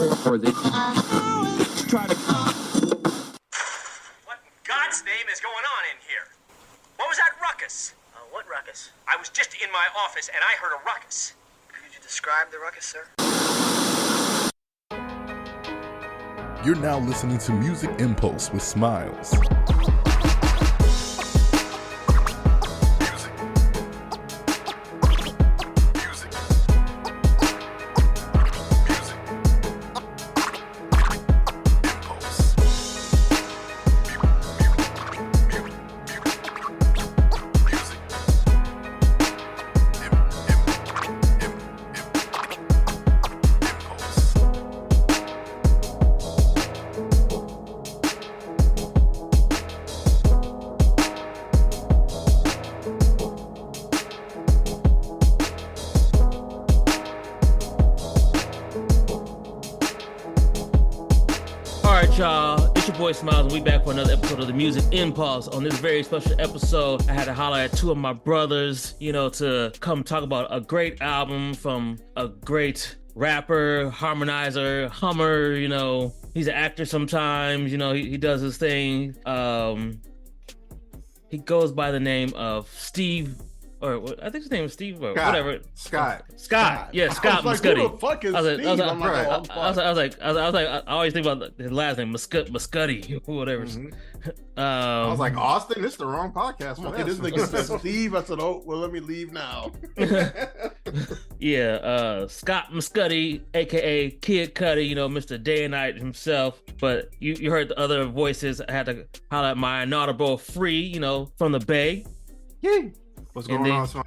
Try to. What in God's name is going on in here? What was that ruckus? What ruckus? I was just in my office and I heard a ruckus. Could you describe the ruckus, sir? You're now listening to Music Impulse with Smilez. Y'all, it's your boy Smilez, and we back for another episode of the Music Impulse. On this very special episode, I had to holler at two of my brothers, to come talk about a great album from a great rapper, harmonizer, hummer, he's an actor sometimes, he does his thing. He goes by the name of Steve, or I think his name is Steve, or whatever. Scott. Yeah, Scott Muscudi. Who the fuck is Steve? I always think about his last name, Muscudi, or whatever. I was like, Austin, this is the wrong podcast for this nigga said Steve. I said, oh, well, let me leave now. Yeah, Scott Muscudi, aka Kid Cudi, Mr. Day and Night himself. But you heard the other voices. I had to holler at my Inaudibro free, from the Bay. Yay. What's going on, son?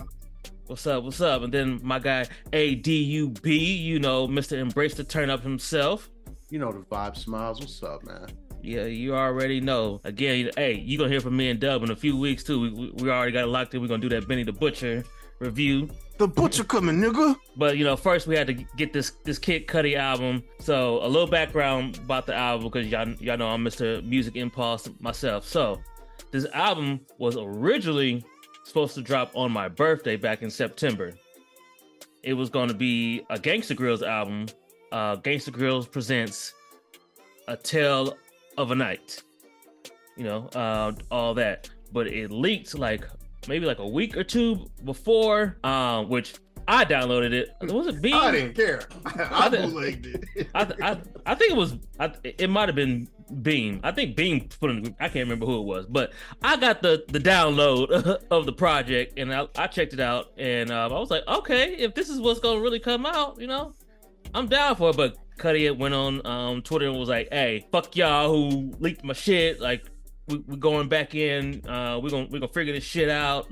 What's up? And then my guy ADUB, Mr. Embrace the Turn Up himself. You know the vibe, Smiles. What's up, man? Yeah, you already know. Again, hey, you gonna hear from me and Dub in a few weeks too. We already got it locked in. We're gonna do that Benny the Butcher review. The Butcher coming, nigga. But first we had to get this Kid Cudi album. So a little background about the album, because y'all know I'm Mr. Music Impulse myself. So this album was originally supposed to drop on my birthday back in September. It was going to be a Gangsta Grillz album. Gangsta Grillz presents A Tale of a Night. All that. But it leaked maybe a week or two before, which I downloaded it. Was it Beam? I didn't care. I bootlegged it. I think it was. It might have been Beam. I think Beam put in the group. I can't remember who it was, but I got the download of the project, and I checked it out, and I was like, okay, if this is what's gonna really come out, I'm down for it. But Cudi went on Twitter and was like, hey, fuck y'all who leaked my shit. We're going back in. We're gonna figure this shit out.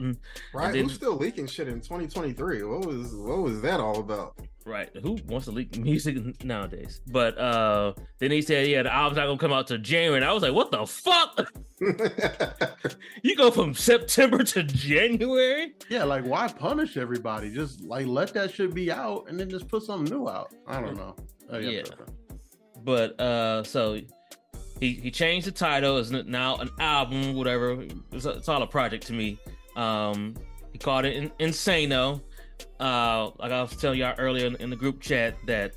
Right? Who's still leaking shit in 2023? What was that all about? Right. Who wants to leak music nowadays? But then he said, yeah, the album's not gonna come out till January. And I was like, what the fuck? You go from September to January? Yeah, why punish everybody? Just let that shit be out and then just put something new out. I don't know. Yeah. But so he changed the title. It's now an album, whatever. It's all a project to me. He called it Insano. Like I was telling y'all earlier in the group chat, that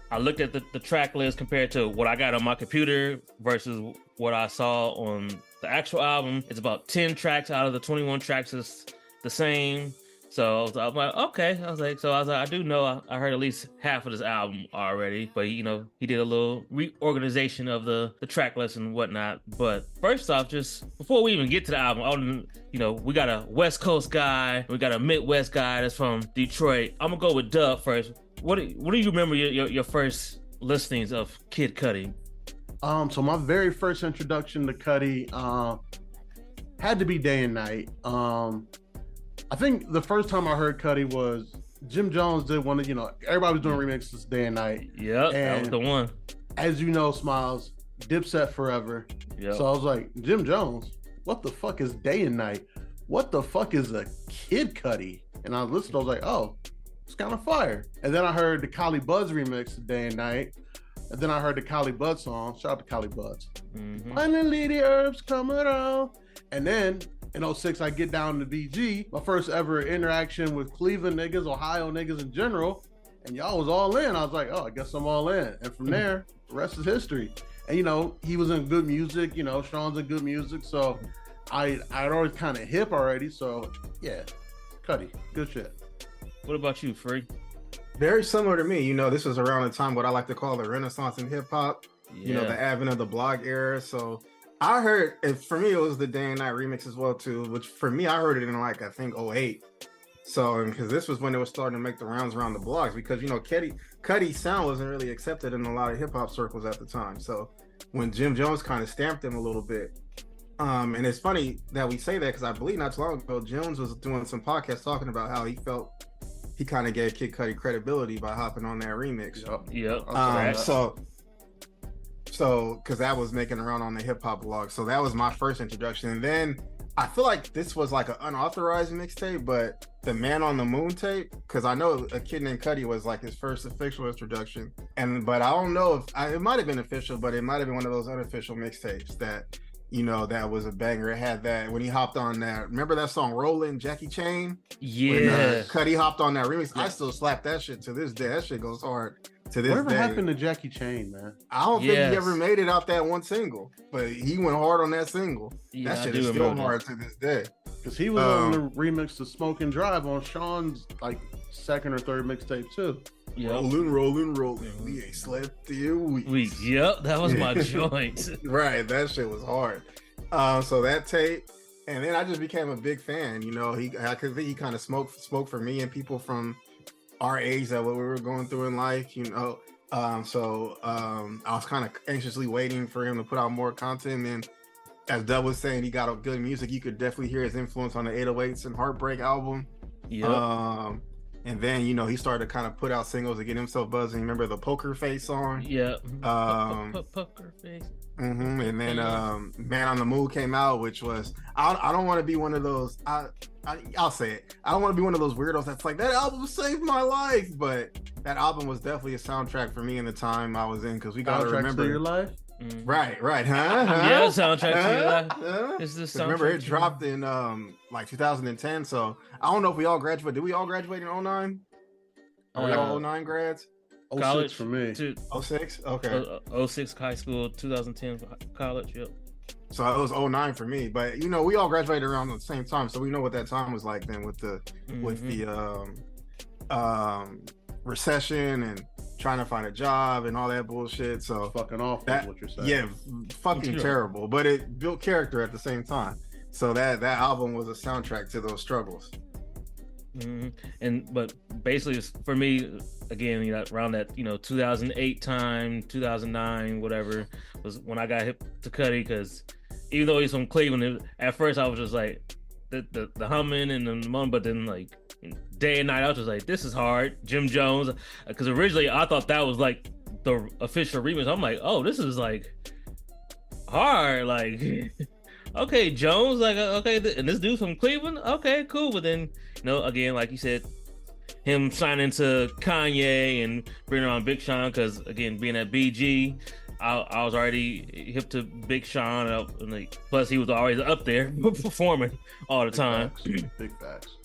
I looked at the track list compared to what I got on my computer versus what I saw on the actual album. It's about 10 tracks out of the 21 tracks is the same. So I was like, okay. I do know I heard at least half of this album already, but he did a little reorganization of the track list and whatnot. But first off, just before we even get to the album, we got a West Coast guy, we got a Midwest guy that's from Detroit. I'm gonna go with Dub first. What do you remember your first listenings of Kid Cudi? So my very first introduction to Cudi had to be Day and Night. I think the first time I heard Cudi was Jim Jones did one of, everybody was doing remixes Day and Night. Yep, that was the one. As you know, Smilez, Dipset Forever. Yep. So I was like, Jim Jones, what the fuck is Day and Night? What the fuck is a Kid Cudi? And I listened, I was like, oh, it's kind of fire. And then I heard the Cali Buds remix of Day and Night. And then I heard the Cali Buds song. Shout out to Cali Buds. Mm-hmm. Finally the herbs come around. And then in 06, I get down to DG, my first ever interaction with Cleveland niggas, Ohio niggas in general. and y'all was all in. I was like, oh, I guess I'm all in. And from there, the rest is history. And, you know, he was in good music. You know, Sean's in good music. So I'd always kind of hip already. So, yeah, Cudi, good shit. What about you, Free? Very similar to me. You know, this was around the time what I like to call the Renaissance in hip hop. Yeah. You know, the advent of the blog era. So I heard, and for me, it was the Day and Night remix as well, too, which for me, I heard it in like, I think, 08. So, because this was when it was starting to make the rounds around the blogs, because, you know, Cudi's sound wasn't really accepted in a lot of hip hop circles at the time. So when Jim Jones kind of stamped him a little bit, and it's funny that we say that because I believe not too long ago, Jones was doing some podcasts talking about how he felt he kind of gave Kid Cudi credibility by hopping on that remix. Yep. So because that was making around on the hip hop blog. So that was my first introduction. And then I feel like this was like an unauthorized mixtape, but the Man on the Moon tape, because I know A Kid Named Cudi was like his first official introduction. But I don't know if it might have been official, but it might have been one of those unofficial mixtapes that, you know, that was a banger. It had that when he hopped on that. Remember that song Rollin', Jackie Chain? Yeah. When Cudi hopped on that remix. Yeah. I still slap that shit to this day. That shit goes hard to this Whatever day. happened to Jackie Chain, man? I don't think he ever made it out that one single, but he went hard on that single. Yeah, that shit is still hard to this day. Because he was on the remix to Smoke and Drive on Sean's like second or third mixtape too. Yep. Rolling. We ain't slept in weeks. Yep, that was my joint. Right, that shit was hard. So that tape, and then I just became a big fan. You know, I could think he kind of spoke for me and people from our age that what we were going through in life. You know, I was kind of anxiously waiting for him to put out more content. And as Dub was saying, he got good music. You could definitely hear his influence on the 808s and Heartbreak album. Yeah. And then, you know, he started to kind of put out singles to get himself buzzing. Remember the Poker Face song? Yeah. Poker Face. Mm-hmm. And then Man on the Moon came out, which was I don't want to be one of those. I'll say it. I don't want to be one of those weirdos that's like, that album saved my life. But that album was definitely a soundtrack for me in the time I was in, because we got to remember. To your life? Mm-hmm. Right. Yeah, soundtrack to your life. It's the soundtrack. Remember, it dropped in like 2010. So I don't know if we all graduated. Did we all graduate in 09? Are we all 09 grads? College for me. 06? Okay. 06 high school, 2010 college. Yep. So it was 09 for me, but you know, we all graduated around the same time, so we know what that time was like then with the recession and trying to find a job and all that bullshit. So fucking awful is what you're saying. Yeah, fucking terrible, but it built character at the same time. So that album was a soundtrack to those struggles. Mm-hmm. But basically, for me, again, you know, around that, you know, 2008 time, 2009, whatever, was when I got hip to Cudi, because even though he's from Cleveland, at first I was just like the humming and the moan, but then like Day and Night, I was just like, this is hard. Jim Jones, because originally I thought that was like the official remix. I'm like, oh, this is like hard, like. Okay, Jones, like, okay, and this dude from Cleveland, okay, cool. But then, you know, again, like you said, him signing to Kanye and bringing on Big Sean, because, again, being at BG, I was already hip to Big Sean, and like, plus he was always up there performing all the time. Big facts.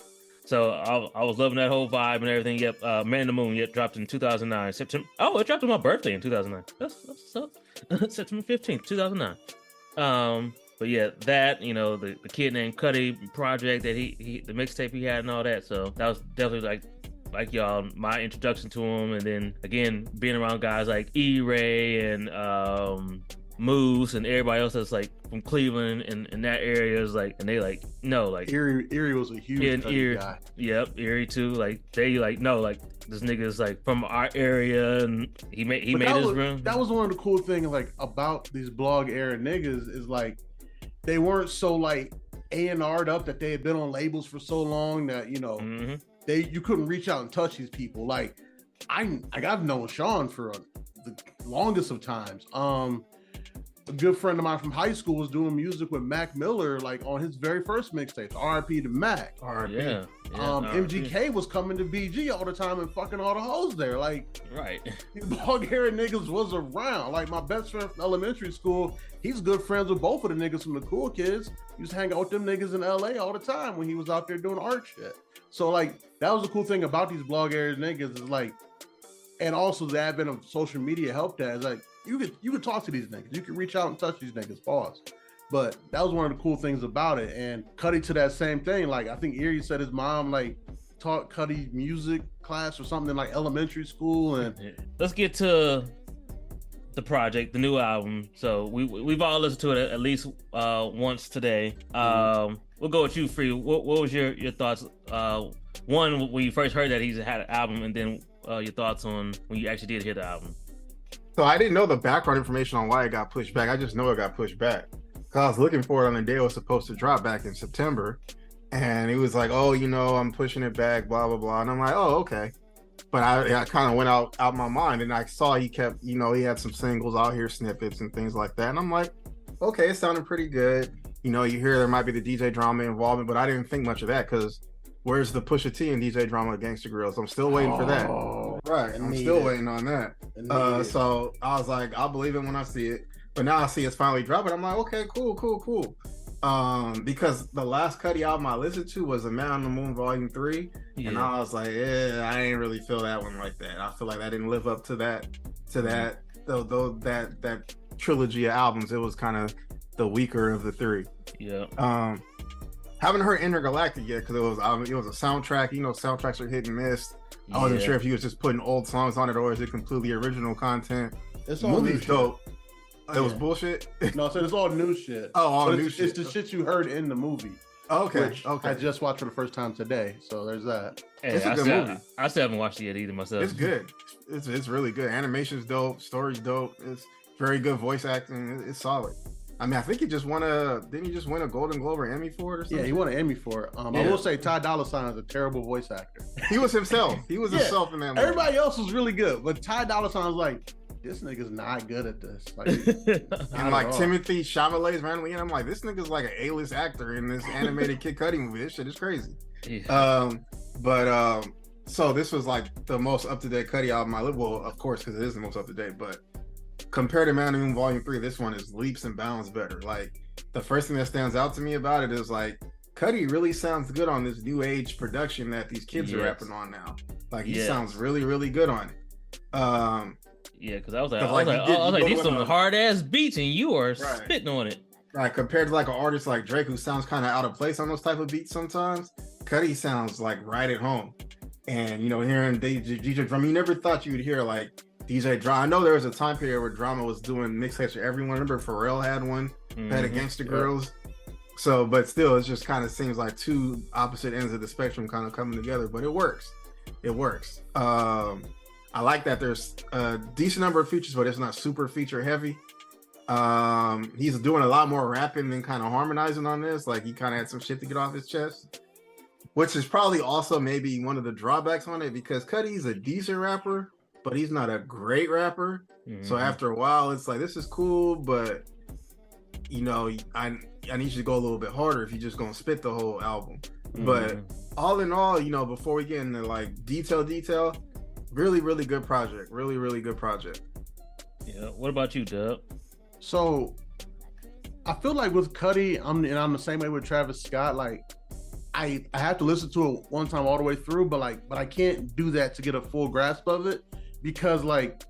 So I was loving that whole vibe and everything. Yep, Man in the Moon, dropped in 2009. September. Oh, it dropped on my birthday in 2009. That's what's up. September 15th, 2009. But yeah, that, you know, the Kid Named Cudi project that he the mixtape he had and all that. So that was definitely like y'all, my introduction to him. And then again, being around guys like E-Ray and Moose and everybody else that's like from Cleveland and in that area is like, and they like, no, like Erie was a huge guy. Yep, Erie too. Like they like, no, like this nigga is like from our area, and he made his room. That was one of the cool things like about these blog era niggas is like, they weren't so like A&R'd up that they had been on labels for so long that, you know, you couldn't reach out and touch these people. Like I've known Sean for the longest of times. A good friend of mine from high school was doing music with Mac Miller, like on his very first mixtape, R.I.P. to Mac. R.I.P. Yeah. MGK was coming to BG all the time and fucking all the hoes there. Like, right. These blog-era niggas was around. Like my best friend from elementary school, he's good friends with both of the niggas from the Cool Kids. He used to hang out with them niggas in LA all the time when he was out there doing art shit. So like, that was the cool thing about these blog-era niggas is like, And also the advent of social media helped that. It's like you could talk to these niggas, you could reach out and touch these niggas, pause. But that was one of the cool things about it. And Cudi to that same thing. Like I think Erie said his mom like taught Cudi music class or something in like elementary school. And let's get to the project, the new album. So we've all listened to it at least once today. We'll go with you, Free. What was your thoughts? One, when you first heard that he's had an album, and then your thoughts on when you actually did hear the album. So I didn't know the background information on why it got pushed back. I just know it got pushed back. Cause I was looking for it on the day it was supposed to drop back in September. And it was like, oh, I'm pushing it back, blah, blah, blah. And I'm like, oh, okay. But I kind of went out my mind, and I saw he kept, he had some singles out here, snippets and things like that. And I'm like, okay, it sounded pretty good. You hear there might be the DJ drama involvement, but I didn't think much of that because where's the Pusha T and DJ drama of Gangsta Grills? I'm still waiting for that. Right. I'm still waiting on that. So I was like, I'll believe it when I see it. But now I see it's finally dropping. I'm like, okay, cool. Because the last Cudi album I listened to was A Man on the Moon Volume 3. Yeah. And I was like, I ain't really feel that one like that. I feel like I didn't live up to that trilogy of albums. It was kind of the weaker of the three. Yeah. Haven't heard Intergalactic yet because it was a soundtrack. Soundtracks are hit and miss. I wasn't sure if he was just putting old songs on it or is it completely original content. It's all movie's dope. It was bullshit. No, so it's all new shit. Oh, all new shit. It's the shit you heard in the movie. Okay. I just watched for the first time today, so there's that. Hey, it's a good movie. I still haven't watched it yet either myself. It's good. It's really good. Animation's dope. Story's dope. It's very good voice acting. It's solid. I mean, I think didn't he just win a Golden Globe or Emmy for it or something? Yeah, he won an Emmy for it. I will say Ty Dolla $ign is a terrible voice actor. He was himself. He was himself in that movie. Everybody else was really good, but Ty Dolla $ign was like, this nigga's not good at this. Like, and like Timothy Chalamet's randomly, and I'm like, this nigga's like an A-list actor in this animated Kid Cudi movie. This shit is crazy. Yeah. So this was like the most up-to-date Cudi album I live. Well, of course, because it is the most up-to-date, but compared to Man on the Moon Volume 3, this one is leaps and bounds better. Like, the first thing that stands out to me about it is like, Cudi really sounds good on this new age production that these kids are rapping on now. Like, he sounds really, really good on it. Yeah, because I was like, these some hard ass beats, and you are spitting on it. Right, compared to like an artist like Drake, who sounds kind of out of place on those type of beats sometimes. Cudi sounds like right at home, and hearing DJ Drama, you never thought you would hear like DJ Drama. I know there was a time period where Drama was doing mixtapes for everyone. Remember, Pharrell had one, had a Gangsta Girls. So, but still, it just kind of seems like two opposite ends of the spectrum kind of coming together. But it works. It works. I like that there's a decent number of features, but it's not super feature heavy. He's doing a lot more rapping than kind of harmonizing on this. Like, he kind of had some shit to get off his chest, which is probably also maybe one of the drawbacks on it, because Cudi's a decent rapper, but he's not a great rapper. Mm-hmm. So after a while, it's like, this is cool, but I need you to go a little bit harder if you're just gonna spit the whole album. Mm-hmm. But all in all, before we get into like detail, really, really good project. Really, really good project. Yeah. What about you, Dub? So I feel like with Cudi, I'm the same way with Travis Scott. Like, I have to listen to it one time all the way through, but I can't do that to get a full grasp of it, because like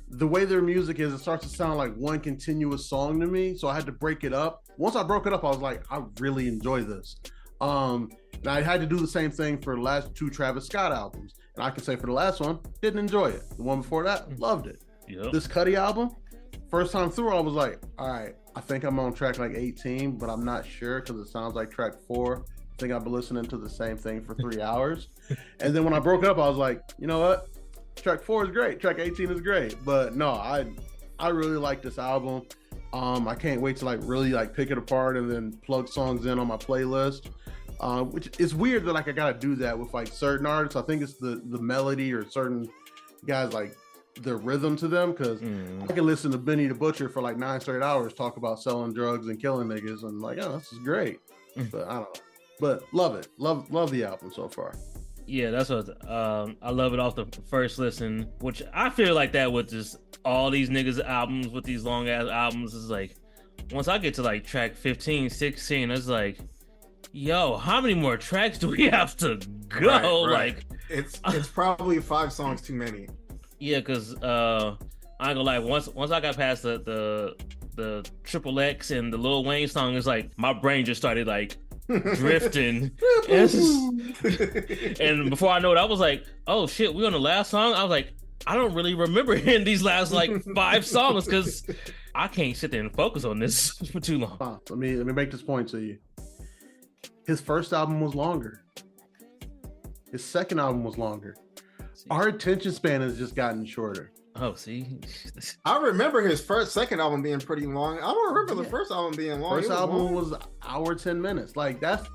the way their music is, it starts to sound like one continuous song to me. So I had to break it up. Once I broke it up, I was like, I really enjoy this. And I had to do the same thing for the last two Travis Scott albums. And I can say for the last one, didn't enjoy it. The one before that, loved it. Yep. This Cudi album, first time through, I was like, all right, I think I'm on track like 18, but I'm not sure because it sounds like track 4. I think I've been listening to the same thing for 3 hours. And then when I broke it up, I was like, you know what? Track 4 is great. Track 18 is great. But no, I really like this album. I can't wait to like really like pick it apart and then plug songs in on my playlist. Which is weird that like I gotta do that with like certain artists. I think it's the melody or certain guys, like the rhythm to them, because I can listen to Benny the Butcher for like 9 straight hours talk about selling drugs and killing niggas and like, oh, this is great. But I don't know. But love it. Love the album so far. Yeah, that's what I love it off the first listen, which I feel like that with just all these niggas albums with these long ass albums is like, once I get to like track 15, 16, it's like, yo, how many more tracks do we have to go? Right. Like, it's probably 5 songs too many. Yeah, because I ain't gonna lie. Once I got past the Triple X and the Lil Wayne song, it's like my brain just started like drifting. And before I know it, I was like, "Oh shit, we on the last song." I was like, "I don't really remember hearing these last like 5 songs because I can't sit there and focus on this for too long." Let me make this point to you. His first album was longer. His second album was longer. Our attention span has just gotten shorter. Oh, see, I remember his second album being pretty long. I don't remember the first album being long. First album was hour 10 minutes. Like that's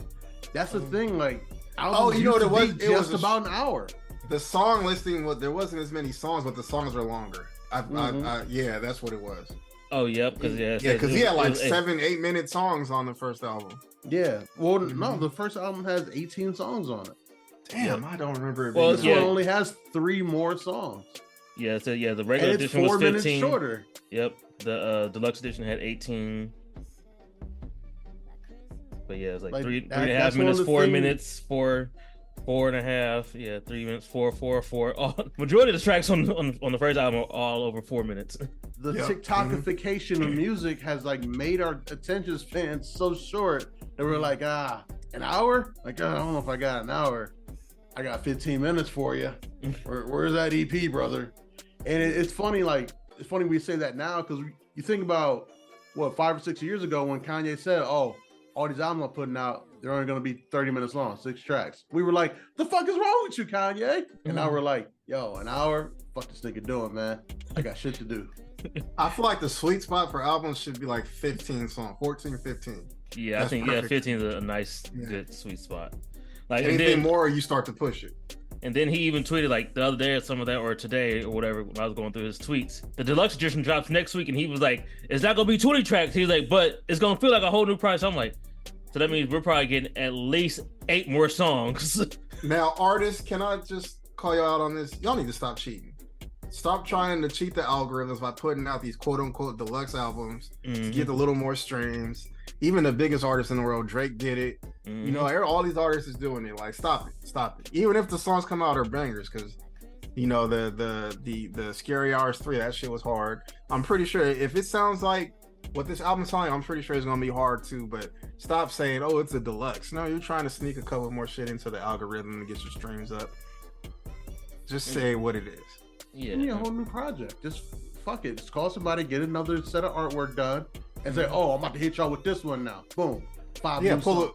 the thing. Like you know what it was? It just was about an hour. The song listing there wasn't as many songs, but the songs were longer. Yeah, that's what it was. Oh, yep, because he had like 7-8 minute songs on the first album. Yeah, well, no, the first album has 18 songs on it. Damn, I don't remember it. This one only has 3 more songs. Yeah, so the regular edition was 15. 4 minutes shorter. Yep, the deluxe edition had 18. But yeah, it's like 3.5 minutes, 4 minutes, 4.5. Yeah, 3 minutes, 4. Majority of the tracks on the first album are all over 4 minutes. The TikTokification of music has like made our attention span so short that we're like, an hour? Like, I don't know if I got an hour. I got 15 minutes for you. Where's that EP, brother? And it's funny, we say that now because you think about 5 or 6 years ago when Kanye said, "Oh, all these albums I'm putting out, they're only going to be 30 minutes long, 6 tracks." We were like, "The fuck is wrong with you, Kanye?" And now we're like, "Yo, an hour? Fuck this nigga doing, man. I got shit to do." I feel like the sweet spot for albums should be like 15 songs, 14, 15. Yeah, that's, I think perfect. 15 is a nice, good sweet spot. Like anything more, you start to push it. And then he even tweeted like the other day or some of that, or today or whatever, when I was going through his tweets. The deluxe edition drops next week, and he was like, "Is that gonna be 20 tracks?" He's like, "But it's gonna feel like a whole new price." I'm like, so that means we're probably getting at least 8 more songs. Now, artists, can I just call you out on this? Y'all need to stop cheating. Stop trying to cheat the algorithms by putting out these quote unquote deluxe albums to get a little more streams. Even the biggest artist in the world, Drake, did it. You know, all these artists is doing it. Like, stop it. Even if the songs come out are bangers, because you know the Scary Hours 3, that shit was hard. I'm pretty sure if it sounds like what this album sounds like, I'm pretty sure it's gonna be hard too. But stop saying, "Oh, it's a deluxe." No, you're trying to sneak a couple more shit into the algorithm to get your streams up. Just say what it is. Yeah, a whole new project. Just fuck it. Just call somebody, get another set of artwork done, and say, "Oh, I'm about to hit y'all with this one now." Boom. 5 Yeah, pull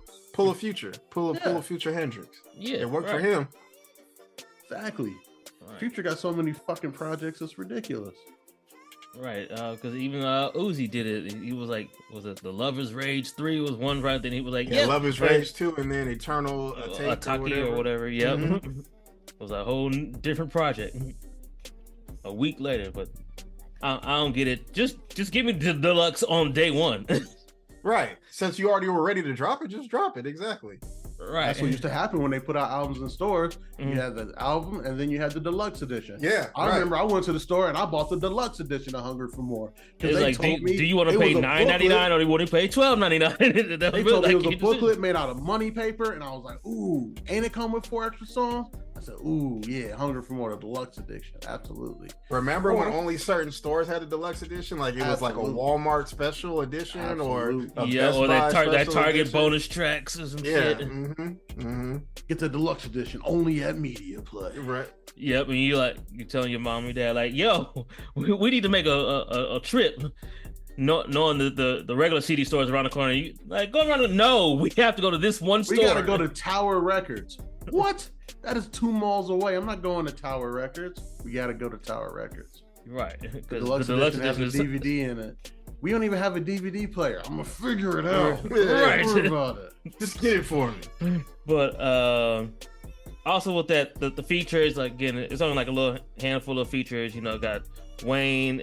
a Future. Pull a Future Hendrix. Yeah, it worked for him. Exactly. Right. Future got so many fucking projects, it's ridiculous. Right, because even Uzi did it. He was like, was it the Lover's Rage 3 was one, right? Then he was like, Lover's Rage 2, and then Eternal Ataki or whatever. Yep. It was a whole different project. A week later, but I don't get it. Just give me the deluxe on day one. Right. Since you already were ready to drop it, just drop it. Exactly. Right. That's what used to happen when they put out albums in stores. You had the album and then you had the deluxe edition. Yeah. I remember I went to the store and I bought the deluxe edition of Hunger for More. It's like, do you want to pay $9.99 or do you want to pay $12.99? They told me it was a booklet made out of money paper, and I was like, "Ooh, ain't it come with 4 extra songs?" I said, "Ooh, yeah, Hunger for More, the deluxe edition, absolutely." Remember when only certain stores had a deluxe edition? Like it was like a Walmart special edition, or that Target bonus tracks or some shit. Get the deluxe edition only at Media Play. Right. Yep, and you telling your mom and dad like, "Yo, we need to make a trip." Knowing the regular CD stores around the corner, you like go around. No, we have to go to this one store. We gotta go to Tower Records. What? That is 2 malls away. I'm not going to Tower Records. We gotta go to Tower Records. Right. The deluxe edition has a DVD in it. We don't even have a DVD player. I'm gonna figure it out. Right. Don't worry about it. Just get it for me. But also with that, the features, like again, it's only like a little handful of features. You know, got Wayne,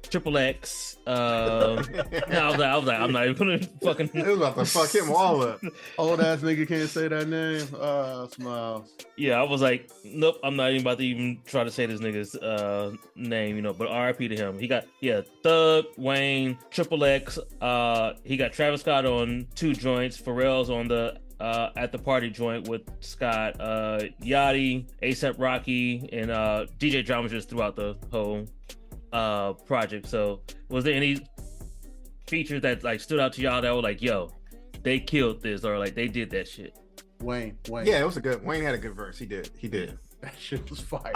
Triple X. I was like, I'm not even gonna fucking. It was about to fuck him all up. Old ass nigga can't say that name. Smilez. Yeah, I was like, nope, I'm not even about to even try to say this nigga's name, you know. But RIP to him. He got Thug, Wayne, Triple X. He got Travis Scott on 2 joints. Pharrell's on the at the party joint with Scott, Yachty, ASAP Rocky, and DJ Drama just throughout the whole project. So was there any features that like stood out to y'all that were like, yo, they killed this, or like they did that shit? Wayne. Yeah, it was Wayne had a good verse. He did. That shit was fire.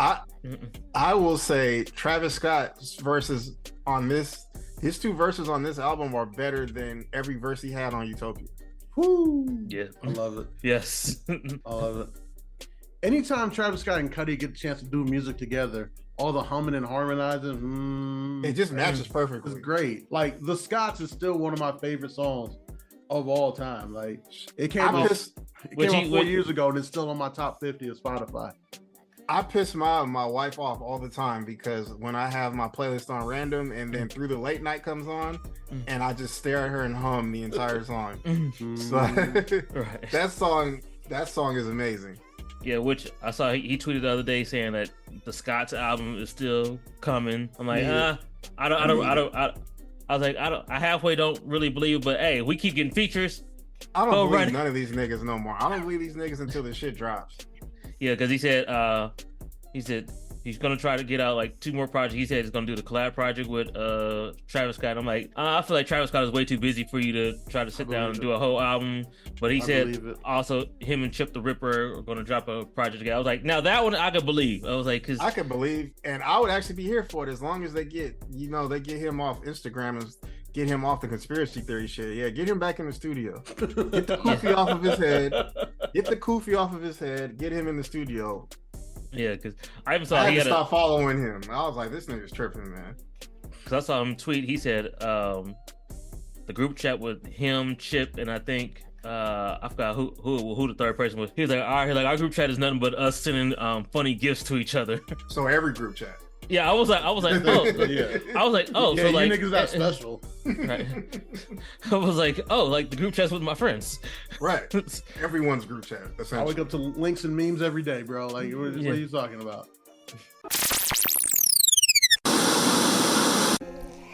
I will say Travis Scott's verses on this, his 2 verses on this album are better than every verse he had on Utopia. Woo! Yeah, I love it. Yes, I love it. Anytime Travis Scott and Cudi get a chance to do music together, all the humming and harmonizing, it just matches perfectly. It's great. Like The Scots is still one of my favorite songs of all time. Like it came out 4 years ago, and it's still on my top 50 of Spotify. I piss my wife off all the time because when I have my playlist on random and then Through the Late Night comes on, and I just stare at her and hum the entire song. So right. that song is amazing. Yeah, which I saw he tweeted the other day saying that the Scott's album is still coming. I'm like, I halfway don't really believe, but hey, we keep getting features. I don't believe none of these niggas no more. I don't believe these niggas until the shit drops. Yeah, because he said he's gonna try to get out like 2 more projects. He said he's gonna do the collab project with Travis Scott. I'm like, I feel like Travis Scott is way too busy for you to try to sit down and do a whole album. But he said also him and Chip the Ripper are gonna drop a project together. I was like, now that one I could believe. I was like, cause I could believe, and I would actually be here for it as long as they get him off Instagram and get him off the conspiracy theory shit. Yeah, get him back in the studio. Get the kufi off of his head. Get him in the studio. Yeah, because I even saw I had to stop following him. I was like, this nigga's tripping, man. Because I saw him tweet. He said the group chat with him, Chip, and I think I forgot who the third person was. He was like, our group chat is nothing but us sending funny gifts to each other. So every group chat. Yeah, I was like, oh, yeah. I was like, oh, yeah, so you like niggas not special. Right. I was like, oh, like the group chat's with my friends. Right. Everyone's group chat. I wake up to links and memes every day, bro. Like, what are you talking about?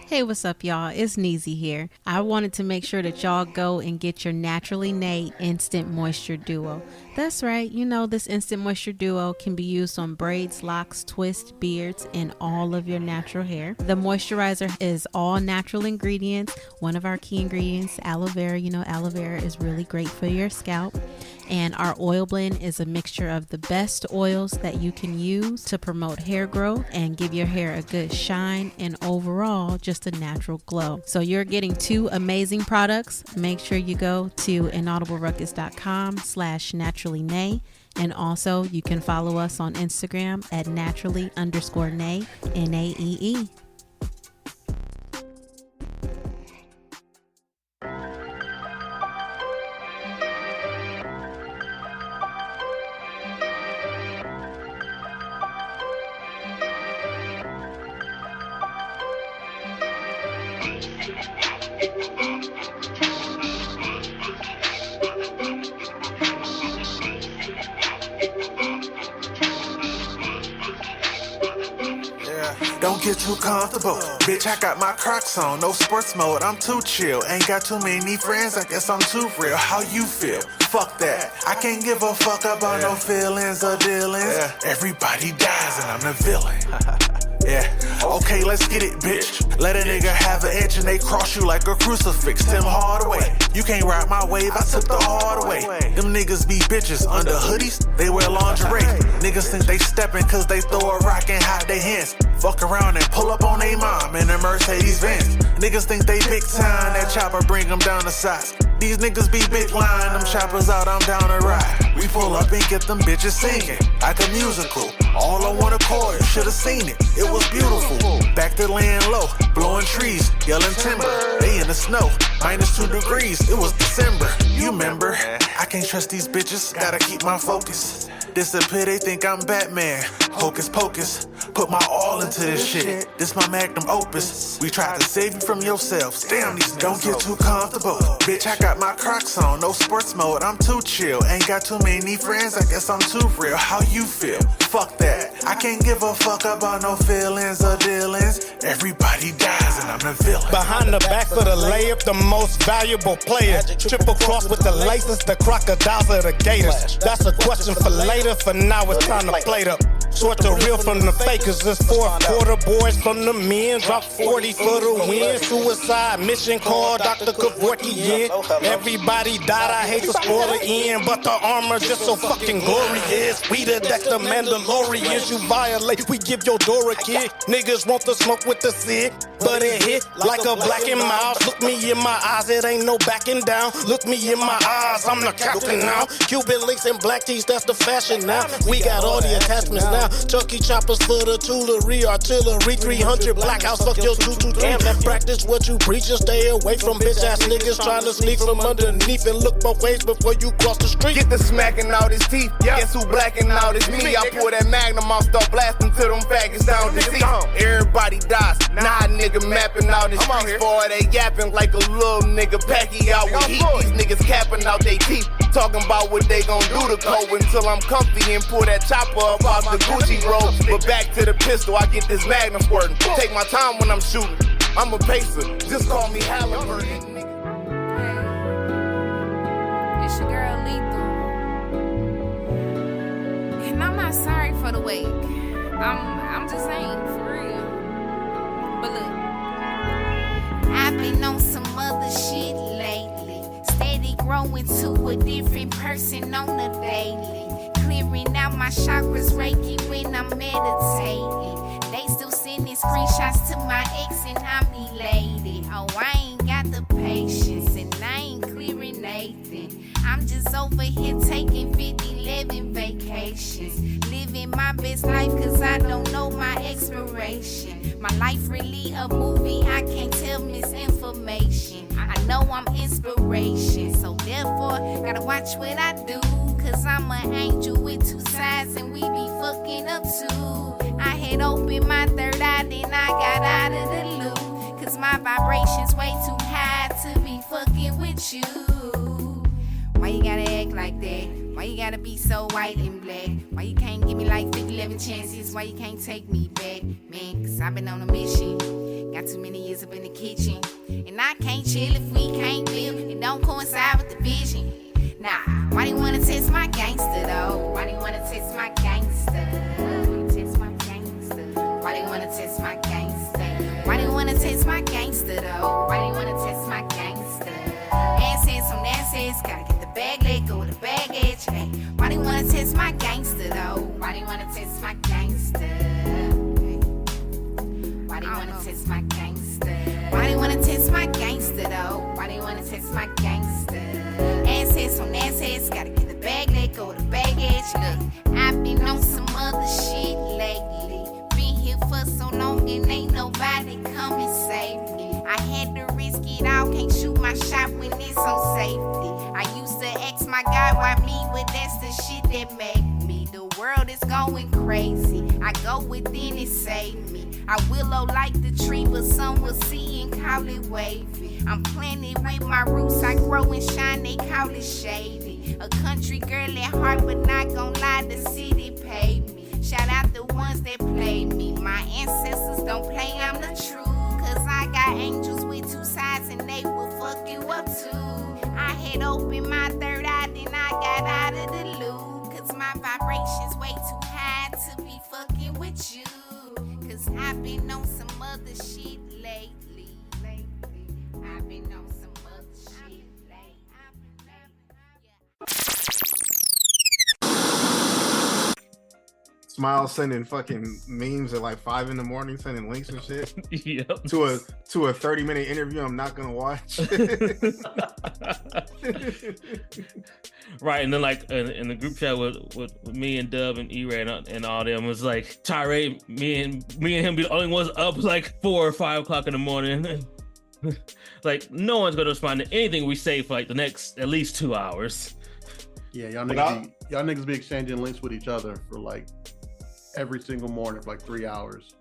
Hey, what's up, y'all? It's Neezy here. I wanted to make sure that y'all go and get your Naturally Nay Instant Moisture Duo. That's right, this Instant Moisture Duo can be used on braids, locks, twists, beards, and all of your natural hair. The moisturizer is all natural ingredients. One of our key ingredients, aloe vera. Aloe vera is really great for your scalp. And our oil blend is a mixture of the best oils that you can use to promote hair growth and give your hair a good shine and overall just a natural glow. So you're getting 2 amazing products. Make sure you go to inaudibleruckus.com/naturallynay. And also you can follow us on Instagram at naturally_nay, NAEE. Don't get too comfortable. Bitch, I got my Crocs on, no sports mode, I'm too chill. Ain't got too many friends, I guess I'm too real. How you feel? Fuck that. I can't give a fuck about no feelings or dealings. Everybody dies and I'm the villain. Yeah, okay, let's get it, bitch. Let a nigga have an inch and they cross you like a crucifix. Tim Hardaway, you can't ride my wave, I took the hard way. Them niggas be bitches under hoodies, they wear lingerie. Niggas think they steppin' cause they throw a rock and hide their hands. Fuck around and pull up on they mom in a Mercedes Benz. Niggas think they big time, that chopper bring them down to size. These niggas be big line, them choppers out, I'm down to ride. We pull up and get them bitches singing like a musical. All on one accord, you should've seen it. It was beautiful. Back to laying low, blowing trees, yelling timber. They in the snow, -2 degrees. It was December. You remember? I can't trust these bitches. Gotta keep my focus. Disappear, they think I'm Batman. Hocus pocus. Put my all into this shit. This my magnum opus. We tried to save you from yourselves. Damn, these don't get too comfortable. Bitch, I got my Crocs on, no sports mode. I'm too chill. Ain't got too many friends. I guess I'm too real. How you feel? Fuck that. I can't give a fuck about no feelings or dealings. Everybody dies and I'm the villain. Behind the back for the layup, the most valuable player. Triple cross with the laces, the crocodiles or the gators. That's a question for later. For now, it's time to play the sort the real from the fakers. This fourth quarter boys from the men. Drop 40 for the win. Suicide mission called Dr. Kevorkian. Everybody died, I hate to spoil it in, but the armor just so fucking glorious. We the Dexter Mandalorians, you violate, we give your door a kick. Niggas want the smoke with the sick, but it hit like a black and mild. Look me in my eyes, it ain't no backing down. Look me in my eyes, I'm the captain now. Cuban links and black tees, that's the fashion now. We got all the attachments now. Chucky choppers for the toolery, artillery, 300 black house, fuck your 223. Practice what you preach and stay away from bitch ass niggas trying to sneak from underneath and look both ways before you cross the street. Get the smacking out his teeth. Guess who blacking out is me? I pull that magnum off, start blasting till them faggots down the seat. Everybody dies. Nah, nigga mapping out his streets for they yapping like a little nigga packy out with heat. These niggas capping out they teeth. Talking about what they gon' do to Cole until I'm comfy and pull that chopper up off the Gucci roll. But back to the pistol, I get this magnum squirting. Take my time when I'm shooting. I'm a pacer, just call me Halliburton. It's your girl Lethal. And I'm not sorry for the wait. I'm just saying, for real. But look, I've been on some other shit lately. Steady growing to a different person on the daily. Clearing out my chakras, Reiki when I'm meditating. They still sending screenshots to my ex and I'm elated. Oh, I ain't got the patience and I ain't clearing Nathan. I'm just over here taking 50, 11 vacations. Living my best life cause I don't know my expiration. My life really a movie, I can't tell misinformation. I know I'm inspiration, so therefore gotta watch what I do. Cause I'm an angel with two sides and we be fucking up too. I had opened my third eye, then I got out of the loop. Cause my vibration's way too high to be fucking with you. Why you gotta act like that? Why you gotta be so white and black? Why you can't give me like 50, 11 chances? Why you can't take me back? Man, cause I've been on a mission. Got too many years up in the kitchen. And I can't chill if we can't build. It don't coincide with the vision. Nah, why do you wanna test my gangster though? Why do you wanna test my gangster? Why do you wanna test my gangster? Why do you wanna test my gangster though? Why do you wanna test my gangster? Assets on assets, gotta get the bag, let go of the baggage. Hey, why do you wanna test my gangster though? Why do you wanna test my gangster? Why do you wanna test my gangster? Why do you wanna test my gangster though? Why do you wanna test my gangster? Assets on assets, gotta get the bag, let go of the baggage. Look, I've been on some other shit lately. Been here for so long and ain't nobody come and save me. I had to risk it all, can't shoot my shot when it's on safety. I used to ask my God why me, but that's the shit that made me. The world is going crazy, I go within and save me. I willow like the tree, but some will see and call it wavy. I'm planted with my roots, I grow and shine, they call it shady. A country girl at heart, but not gon' lie, the city paid me. Shout out the ones that played me. My ancestors don't play, I'm the truth. Cause I got angels with two sides and they will fuck you up too. I had opened my third eye, then I got out of the loop. Cause my vibration's way too high to be fucking with you. Cause I've been on some other shit lately. I've been on some other shit Smile sending fucking memes at like 5 a.m, sending links and shit. Yep. To a 30-minute interview I'm not gonna watch. Right, and then like in the group chat with me and Dub and E-Ray and all them was like tirade. Me and him be the only ones up like 4 or 5 o'clock in the morning. Like no one's gonna respond to anything we say for like the next at least 2 hours. Yeah, y'all niggas be exchanging links with each other for like every single morning for like 3 hours.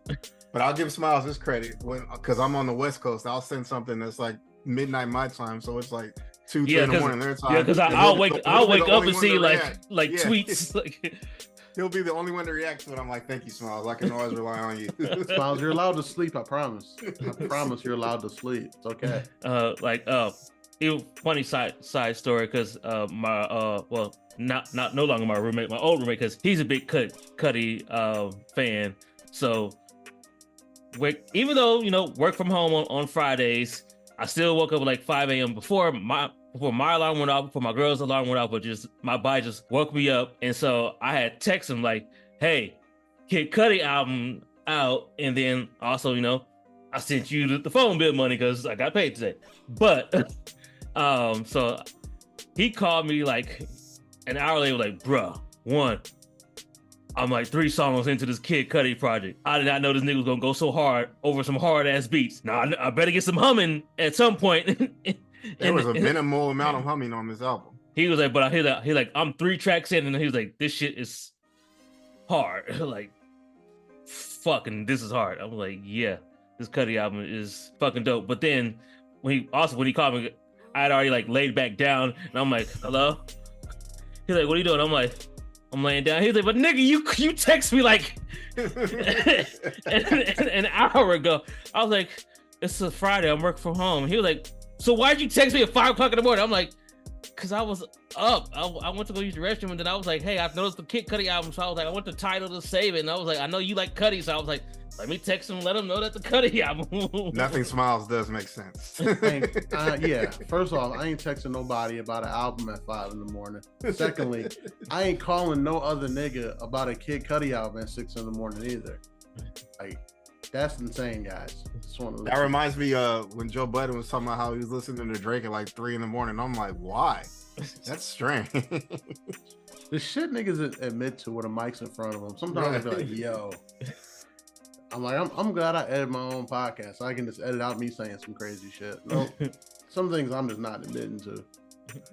But I'll give Smiles this credit because I'm on the West Coast. I'll send something that's like midnight my time, so it's like 2, 3 in the morning their time. Yeah, because I'll wake up and see like tweets. Like He'll be the only one to react to it. I'm like, thank you, Smiles. I can always rely on you. Smiles, you're allowed to sleep. I promise. I promise you're allowed to sleep. It's okay. Funny side story because my not no longer my roommate, my old roommate, because he's a big Cudi fan. So even though work from home on Fridays, I still woke up at like 5 a.m. before my alarm went off, before my girl's alarm went off, but just my body just woke me up. And so I had text him like, hey, Kid Cudi album out. And then also, I sent you the phone bill money because I got paid today. But so he called me like an hour later, like, bruh, I'm like 3 songs into this Kid Cudi project. I did not know this nigga was gonna go so hard over some hard ass beats. Now I better get some humming at some point. There was a minimal amount of humming on this album. He was like, but he like, I'm 3 tracks in, and he was like, this shit is hard. Like, fucking, this is hard. I was like, yeah, this Cudi album is fucking dope. But then when he called me, I had already like laid back down, and I'm like, hello? He's like, what are you doing? I'm like, I'm laying down. He's like, but nigga, you text me like an hour ago. I was like, it's a Friday, I'm working from home. He was like, so why'd you text me at 5 o'clock in the morning? I'm like, because I was up. I went to go use the restroom, and then I was like, hey, I've noticed the Kid Cudi album. So I was like, I want the title to save it. And I was like, I know you like Cudi. So I was like, let me text him, let him know that the Cudi album. Nothing Smiles does make sense. Yeah, first off, I ain't texting nobody about an album at 5 in the morning. Secondly, I ain't calling no other nigga about a Kid Cudi album at 6 in the morning either. Like, that's insane, guys. That reminds me when Joe Budden was talking about how he was listening to Drake at like 3 in the morning. I'm like, why? That's strange. The shit niggas admit to with a mic's in front of them. Sometimes they're like, yo. I'm like, I'm glad I edit my own podcast. So I can just edit out me saying some crazy shit. No, some things I'm just not admitting to.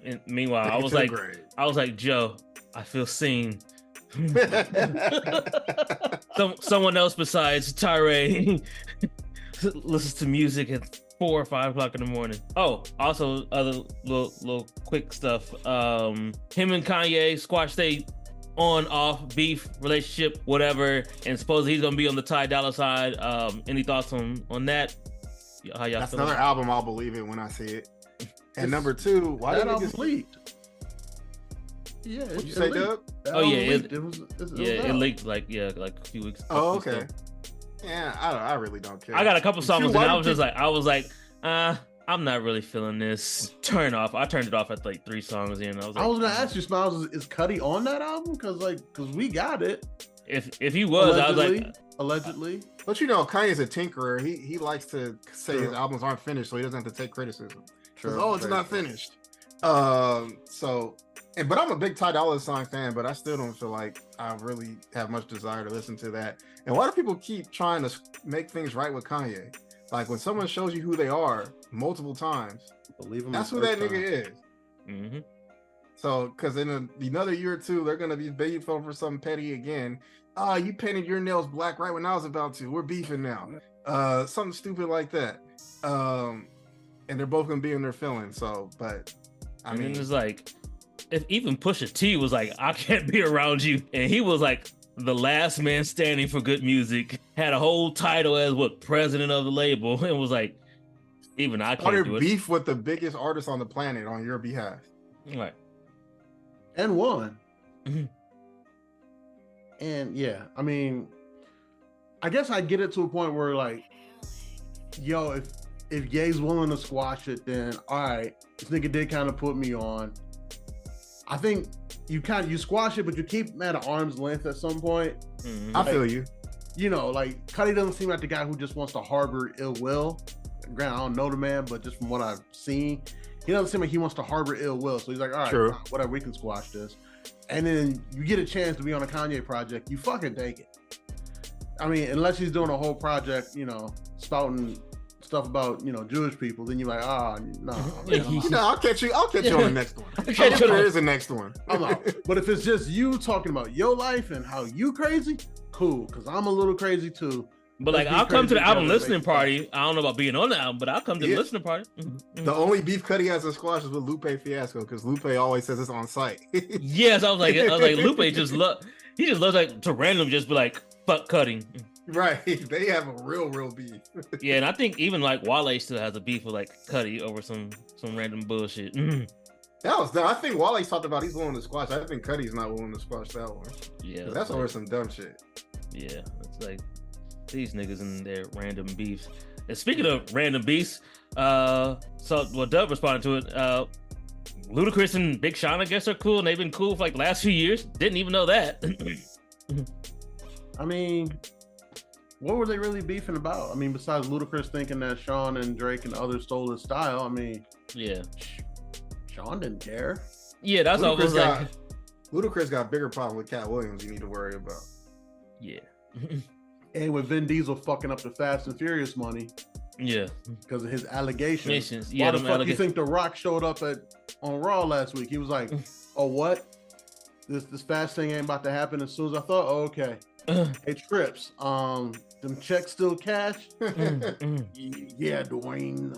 And meanwhile, I was like, Joe, I feel seen. Someone else besides Tyree listens to music at 4 or 5 o'clock in the morning. Oh, also other little quick stuff. Him and Kanye squashed they on-off beef relationship, whatever, and supposedly he's gonna be on the Ty Dolla side. Any thoughts on that? How y'all That's feeling? another album. I'll believe it when I see it. And number 2, why did it leaked? Yeah, what you say, Doug? Oh yeah, it leaked like a few weeks. Oh, okay. Yeah, I really don't care. I got a couple songs, and I was like, I'm not really feeling this. Turn off. I turned it off at like 3 songs in. I was gonna ask you, Smiles, is Cudi on that album? Because we got it. If he was, allegedly, I was like, allegedly. But Kanye's a tinkerer. He likes to say his albums aren't finished, so he doesn't have to take criticism. True. It's not finished. But I'm a big Ty Dolla Sign fan, but I still don't feel like I really have much desire to listen to that. And why do people keep trying to make things right with Kanye? Like when someone shows you who they are multiple times, believe him. That's who that nigga is. Mm-hmm. So, because in another year or 2, they're gonna be beefing for something petty again. You painted your nails black right when I was about to. We're beefing now. Something stupid like that. And they're both gonna be in their feelings. So, but I mean, it's like, if even Pusha T was like, I can't be around you, and he was like the last man standing for good music, had a whole title as president of the label, and was like, even I can't do it. Beef with the biggest artist on the planet on your behalf, right? And won. Mm-hmm. And yeah, I mean, I guess I get it to a point where like, yo, if Ye's willing to squash it, then all right, this nigga did kind of put me on. I think you squash it, but you keep him at arm's length at some point. Mm-hmm. I feel you. Like Cudi doesn't seem like the guy who just wants to harbor ill will. Granted, I don't know the man, but just from what I've seen, he doesn't seem like he wants to harbor ill will. So he's like, all right, whatever, we can squash this. And then you get a chance to be on a Kanye project, you fucking take it. I mean, unless he's doing a whole project, spouting stuff about Jewish people, then you're like, no. I'll catch you on the next one. I'm sure there is a next one. I'm out. But if it's just you talking about your life and how you crazy, cool, because I'm a little crazy too. But like, I'll come to the album listening party. I don't know about being on the album, but I'll come to the listening party. The only beef Cudi has in squash is with Lupe Fiasco because Lupe always says it's on site. Yes, I was like, Lupe just loves like to randomly just be like, fuck cutting. Right, they have a real beef. Yeah, and I think even like Wale still has a beef with like Cudi over some random bullshit. I think Wale's talked about he's willing to squash. I think Cudi's not willing to squash that one. Yeah, that's over some dumb shit. Yeah, it's like these niggas in their random beefs. And speaking of random beefs, Dub responded to it. Ludacris and Big Sean, I guess, are cool, and they've been cool for like the last few years. Didn't even know that. I mean, what were they really beefing about? I mean, besides Ludacris thinking that Sean and Drake and others stole his style, I mean, yeah, Sean didn't care. Yeah, that's all. Like Ludacris got bigger problem with Cat Williams you need to worry about. Yeah. And with Vin Diesel fucking up the Fast and Furious money. Yeah. Because of his allegations. Yeah, why the fuck you think The Rock showed up on Raw last week? He was like, oh, what? This Fast thing ain't about to happen as soon as I thought? Oh, okay. Hey, Trips, them checks still cash? Yeah, Dwayne.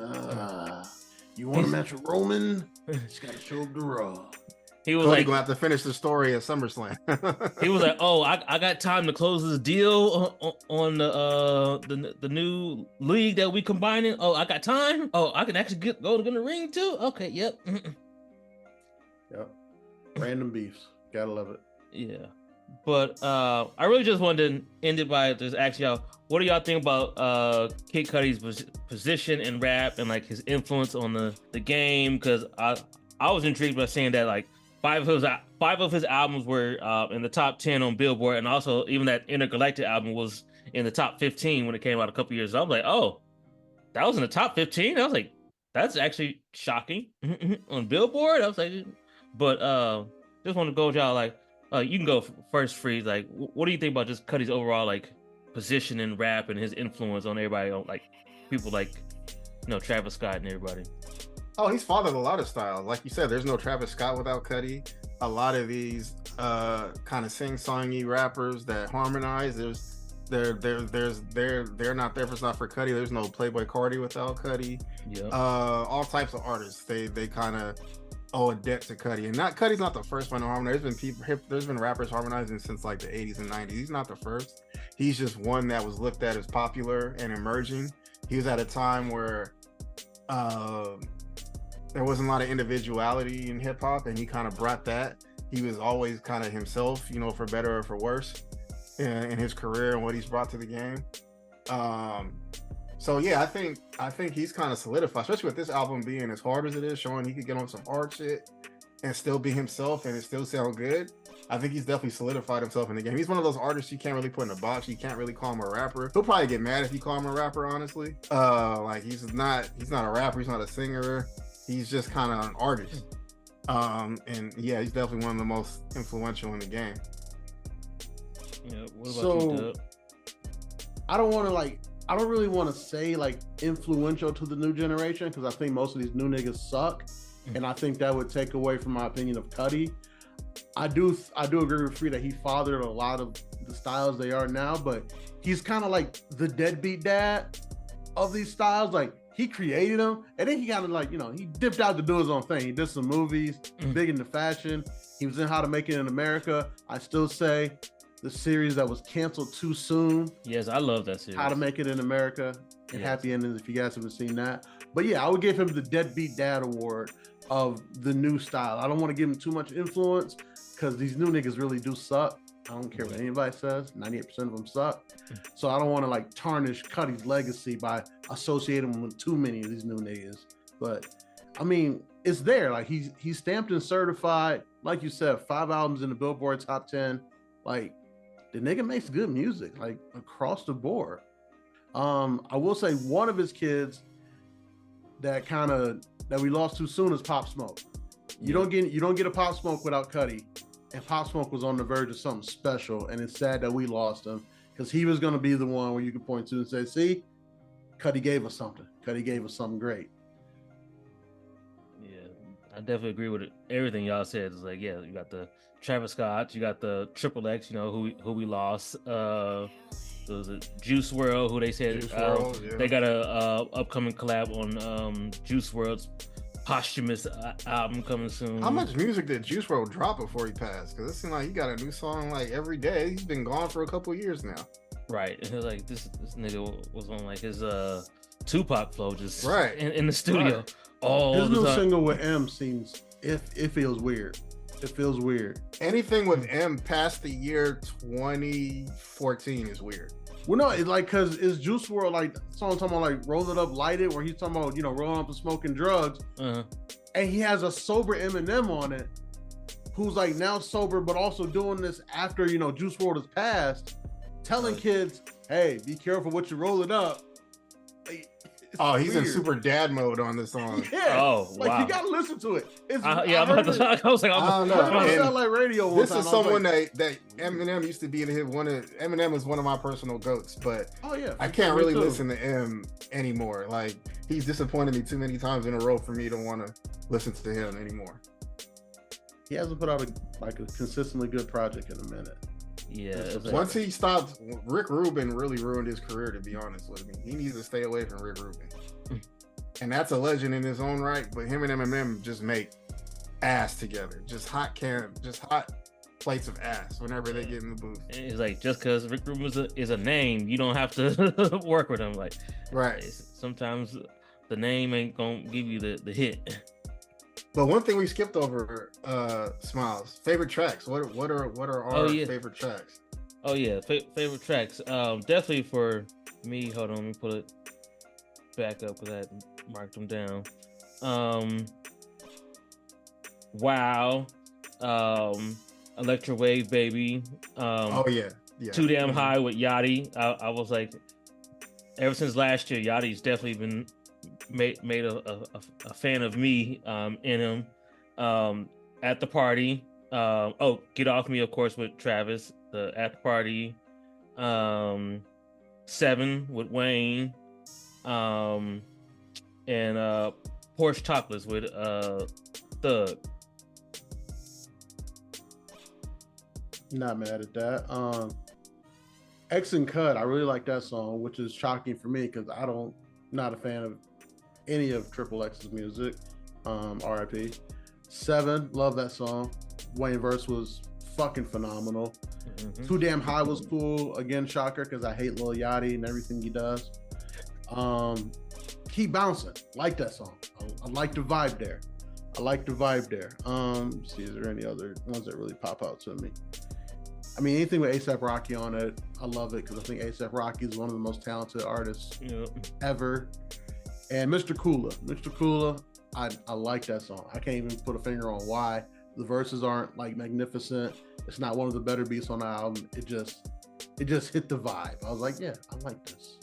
You want to match with Roman? Just got to show up to Raw. He was like, gonna have to finish the story at SummerSlam. He was like, "Oh, I got time to close this deal on the new league that we combining. Oh, I got time. Oh, I can actually go to the ring too. Okay, yep, yep. Random beefs, gotta love it. Yeah, but I really just wanted to end it by just asking y'all, what do y'all think about Kid Cudi's position in rap and like his influence on the game? Because I was intrigued by saying that like. 5 of his albums were in the top 10 on Billboard, and also even that Intergalactic album was in the top 15 when it came out a couple years ago. I was like, oh, that was in the top 15? I was like, that's actually shocking on Billboard. I was like, but just want to go with y'all, like, you can go first, Freeze. Like, what do you think about just Cudi's overall like position in rap and his influence on everybody, on like people like, Travis Scott and everybody? Oh, he's fathered a lot of styles. Like you said, there's no Travis Scott without Cudi. A lot of these kind of sing-songy rappers that harmonize, they're not there if it's not for Cudi. There's no Playboy Cardi without Cudi. Yeah. All types of artists, they kind of owe a debt to Cudi. And Cudi's not the first one to harmonize. There's been rappers harmonizing since like the 80s and 90s. He's not the first. He's just one that was looked at as popular and emerging. He was at a time where there wasn't a lot of individuality in hip hop, and he kind of brought that. He was always kind of himself, for better or for worse, in his career and what he's brought to the game. So yeah, I think he's kind of solidified, especially with this album being as hard as it is, showing he could get on some hard shit and still be himself and it still sound good. I think he's definitely solidified himself in the game. He's one of those artists you can't really put in a box. You can't really call him a rapper. He'll probably get mad if you call him a rapper, honestly. Like he's not a rapper. He's not a singer. He's just kind of an artist. And yeah, he's definitely one of the most influential in the game. Yeah. What about you, Dub? I don't really want to say like influential to the new generation, because I think most of these new niggas suck, and I think that would take away from my opinion of Cudi. I do agree with Free that he fathered a lot of the styles they are now, but he's kind of like the deadbeat dad of these styles. Like he created them, and then he kind of like, he dipped out to do his own thing. He did some movies, big into fashion. He was in How to Make It in America. I still say the series that was canceled too soon. Yes, I love that series. How to Make It in America and Happy Endings, if you guys haven't seen that. But yeah, I would give him the Deadbeat Dad Award of the new style. I don't want to give him too much influence because these new niggas really do suck. I don't care what anybody says. 98% of them suck. So I don't want to like tarnish Cudi's legacy by associating him with too many of these new niggas. But I mean, it's there. Like he's stamped and certified. Like you said, 5 albums in the Billboard top 10. Like the nigga makes good music, like across the board. I will say one of his kids that we lost too soon is Pop Smoke. You don't get a Pop Smoke without Cudi. And Pop Smoke was on the verge of something special, and it's sad that we lost him because he was going to be the one where you could point to and say, see, Cudi gave us something. Cudi gave us something great. Yeah, I definitely agree with everything y'all said. It's like, yeah, you got the Travis Scott, you got the Triple X, who we lost. was it Juice WRLD, who they said they got a upcoming collab on Juice WRLD's posthumous album coming soon. How much music did Juice WRLD drop before he passed? Because it seemed like he got a new song like every day. He's been gone for a couple years now. Right, and it was like this nigga was on like his Tupac flow, just right in the studio. Right. All his the new time. single with M seems it feels weird. It feels weird. Anything with M past the year 2014 is weird. Well, no, it's like because it's Juice WRLD like song talking about like roll it up, light it, where he's talking about rolling up and smoking drugs, and he has a sober Eminem on it, who's like now sober but also doing this after Juice WRLD has passed, telling kids, hey, be careful what you're rolling up. Oh, he's in super dad mode on this song. Yeah. Oh, like wow. you gotta listen to it. It's, I was like, I don't know. It sound like radio. This is someone that Eminem used to be Eminem is one of my personal goats, but I can't really listen to M anymore. Like he's disappointed me too many times in a row for me to want to listen to him anymore. He hasn't put out a consistently good project in a minute. Yeah. Once he stopped, Rick Rubin really ruined his career, to be honest with me. He needs to stay away from Rick Rubin. And that's a legend in his own right, but him and Eminem just make ass together. Just hot plates of ass whenever they get in the booth. It's like, just because Rick Rubin is a name, you don't have to work with him. Like, right. Sometimes the name ain't gonna give you the hit. But one thing we skipped over, Smilez, favorite tracks. What are our favorite tracks? Oh yeah, favorite tracks. Definitely for me. Hold on, let me pull it back up because I marked them down. Wow, Electro Wave Baby. Oh yeah. Too Damn High with Yachty. I was like, ever since last year, Yachty's definitely been made a fan of me in him. At the Party. Get Off Me, of course, with Travis. The At the Party. 7 with Wayne. And Porsche Topless with Thug. Not mad at that. X and Cut, I really like that song, which is shocking for me because not a fan of any of Triple X's music. R.I.P. 7, love that song. Wayne verse was fucking phenomenal. Too Damn High was cool. Again, shocker because I hate Lil Yachty and everything he does. Keep Bouncing, like that song. I like the vibe there. See, is there any other ones that really pop out to me? I mean, anything with A$AP Rocky on it, I love it because I think A$AP Rocky is one of the most talented artists ever. And Mr. Cooler, I like that song. I can't even put a finger on why. The verses aren't like magnificent. It's not one of the better beats on the album. It just hit the vibe. I was like, yeah, I like this.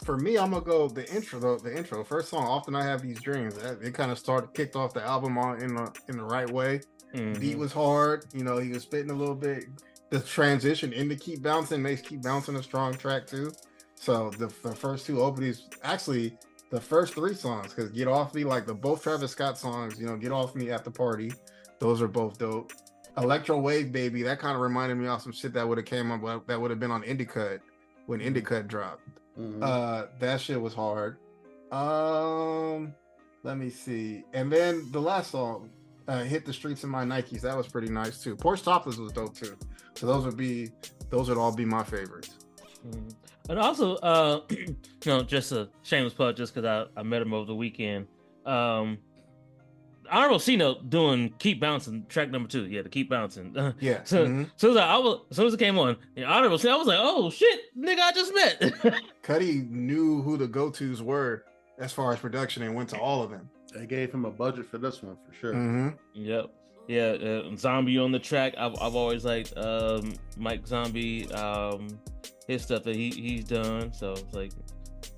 For me, I'm gonna go the intro though. The intro, first song, Often I Have These Dreams. It kind of kicked off the album in the right way. Beat was hard. He was spitting a little bit. The transition into Keep Bouncing makes Keep Bouncing a strong track too. So the first two openings, actually the first 3 songs, because Get Off Me, like both Travis Scott songs, Get Off Me, At the Party, those are both dope. Electro Wave Baby, that kind of reminded me of some shit that would have came up, that would have been on Indicut when Indicut dropped. That shit was hard. Let me see. And then the last song, Hit the Streets in My Nikes, that was pretty nice too. Porsche Topless was dope too. So those would all be my favorites. And also, just a shameless plug, just because I met him over the weekend. Honorable C-Note doing Keep Bouncing, track number 2. Yeah, the Keep Bouncing. Yeah. So as soon as it came on, Honorable C, I was like, oh shit, nigga, I just met. Cudi knew who the go-tos were as far as production and went to all of them. They gave him a budget for this one for sure. Yep. Yeah, Zombie on the track. I've always liked Mike Zombie, his stuff that he's done. So it's like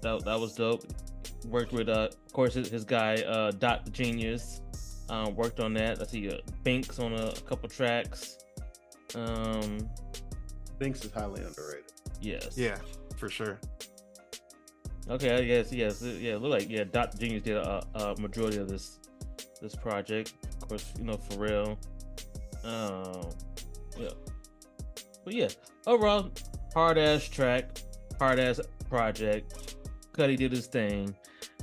that was dope. Worked with of course his guy Dot the Genius. Worked on that. I see Binks on a couple tracks. Binks is highly underrated. Yes. Yeah, for sure. Okay, I guess yes. Yeah, look like Dot the Genius did a majority of this project. Of course, Pharrell. Yeah. But yeah, overall, hard ass track, hard ass project. Cudi did his thing.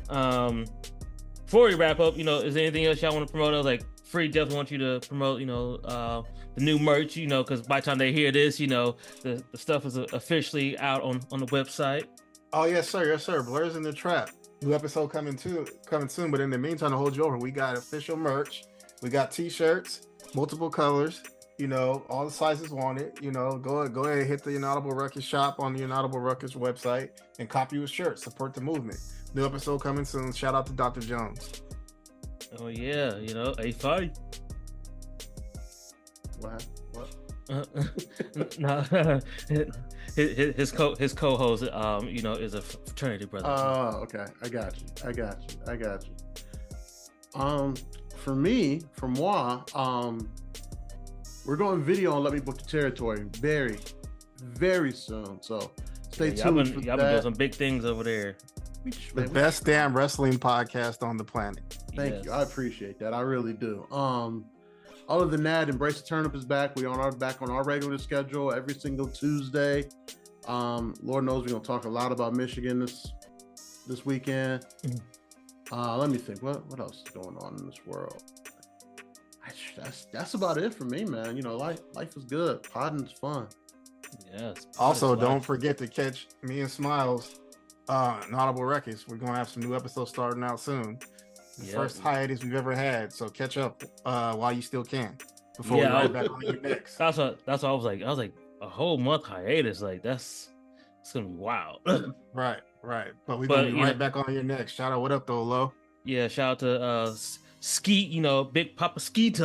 Before we wrap up, is there anything else y'all want to promote? I was like, Free definitely want you to promote, the new merch, because by the time they hear this, the stuff is officially out on the website. Oh yes, sir. Yes, sir. Blurs in the Trap. New episode coming soon. But in the meantime, to hold you over, we got official merch. We got t-shirts, multiple colors. All the sizes wanted. Go ahead and hit the Inaudible Ruckus shop on the Inaudible Ruckus website and copy you a shirt. Support the movement. New episode coming soon. Shout out to Dr. Jones. Oh yeah, A5. What? No, his co-host, is a fraternity brother. Oh, okay. I got you. For me, for moi, we're going video on Let Me Book the Territory very, very soon. So stay tuned. Y'all been doing some big things over there. The best damn wrestling podcast on the planet. Thank you. I appreciate that. I really do. Other than that, Embrace the Turnip is back. We back on our regular schedule every single Tuesday. Lord knows we're gonna talk a lot about Michigan this weekend. Let me think. What else is going on in this world? That's about it for me, man. Life is good. Podding's fun. Yes. Also, don't forget to catch me and Smilez Inaudible Records. We're gonna have some new episodes starting out soon. First hiatus we've ever had, so catch up while you still can before we right back on your next. That's what I was like. I was like, a whole month hiatus, like it's gonna be wild. Right. But we're gonna be right back on your next. Shout out, what up though, Lo? Yeah, shout out to Skeet, Big Papa Skeeter,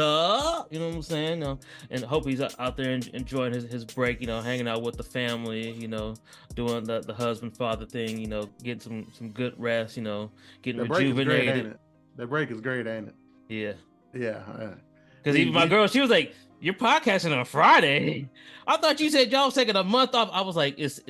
you know what I'm saying? And I hope he's out there enjoying his break, hanging out with the family, doing the husband father thing, getting some good rest, getting rejuvenated. That break is great, ain't it? Yeah. Because even my girl, she was like, "You're podcasting on Friday." I thought you said y'all was taking a month off. I was like, "It's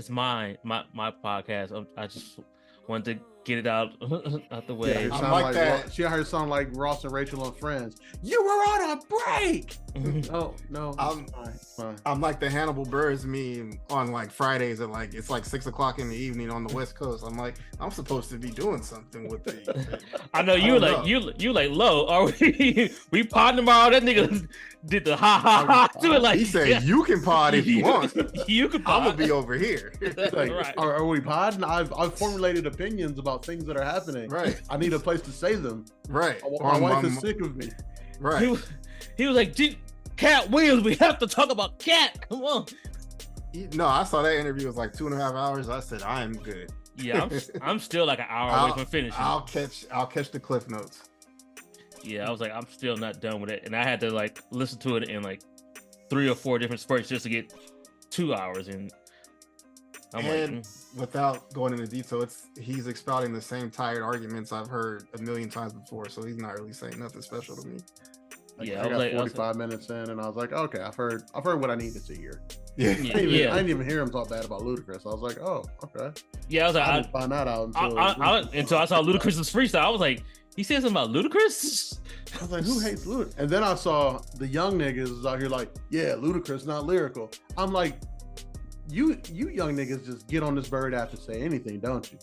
my podcast. I just wanted to get it out the way." Yeah, like that. She heard sound like Ross and Rachel on Friends. You were on a break. No, it's fine. I'm like the Hannibal Buress meme on like Fridays at it's like 6:00 in the evening on the West Coast. I'm like, I'm supposed to be doing something with the. I know you like low. Are we podding tomorrow? That nigga did the ha to it like he said. You can pod if you want. You can pod. I'm gonna be over here. Right. Are we podding? I've formulated opinions about things that are happening. Right. I need a place to say them. Right. My wife is sick of me. Right. He was like, Cat Williams, we have to talk about Cat. Come on. No, I saw that interview. It was like 2.5 hours. I said, I am good. Yeah, I'm still like an hour away from finishing. I'll catch the cliff notes. Yeah, I was like, I'm still not done with it, and I had to like listen to it in like 3 or 4 different spurts just to get 2 hours in. Without going into detail, he's expounding the same tired arguments I've heard a million times before, so he's not really saying nothing special to me. I got 45 minutes in, and I was like, okay, I've heard what I needed to hear. Yeah. I didn't even hear him talk bad about Ludacris. I was like, oh, okay. Yeah, I was like, I didn't find that out until I saw Ludacris's freestyle. I was like, he said something about Ludacris? I was like, who hates Ludacris? And then I saw the young niggas out here like, yeah, Ludacris not lyrical. I'm like, you young niggas just get on this bird after say anything, don't you?